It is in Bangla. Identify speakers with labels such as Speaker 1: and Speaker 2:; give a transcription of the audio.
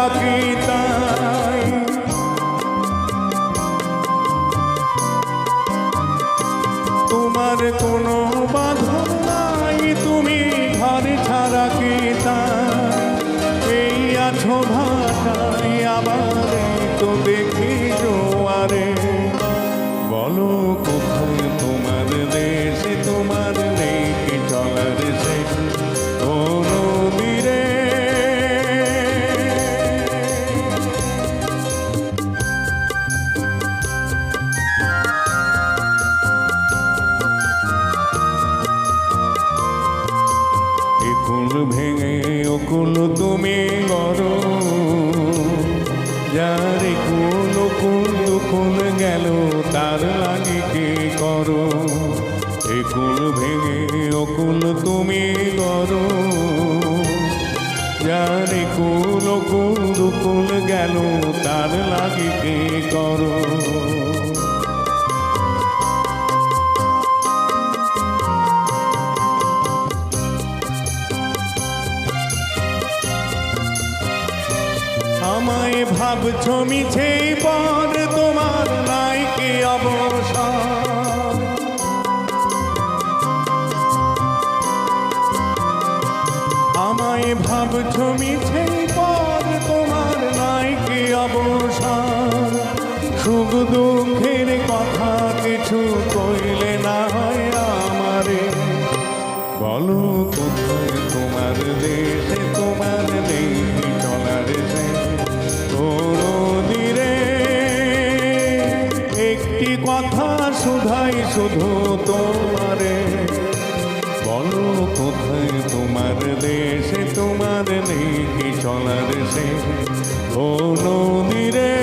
Speaker 1: ছাড়া কি তাই তোমার কোনো বাঁধন নাই তুমি ঘর ছাড়া কি তাই এই আছো ভাটায় আবার তো দেখি জোয়ারে বলো কোথায় তোমার দেশে তোমার নেই কি চলার শেষ কোনো দিরে কুল ভেঙে ওকুল তুমি গড়ো যারে কুল কুল কুল গেল তার লাগে কি করো এ কুল ভেঙে ওকুল তুমি গড়ো যারে কুল কুল কুল গেল তার লাগে কি করো আমায় ভাবছো মিছে পর তোমার নাই কি অবসর আমায় ভাবছো মিছে পর তোমার নাই কি অবসর সুখ দুঃখের কথা কিছু কইলে না হয় আমারে বলো কোথায় তোমার দেশে তোমার নেই চলার দিরে একটি কথা শুধাই শুধু তোমারে বলো কোথায় তোমার দেশে তোমার নেই কি চলার সে দিরে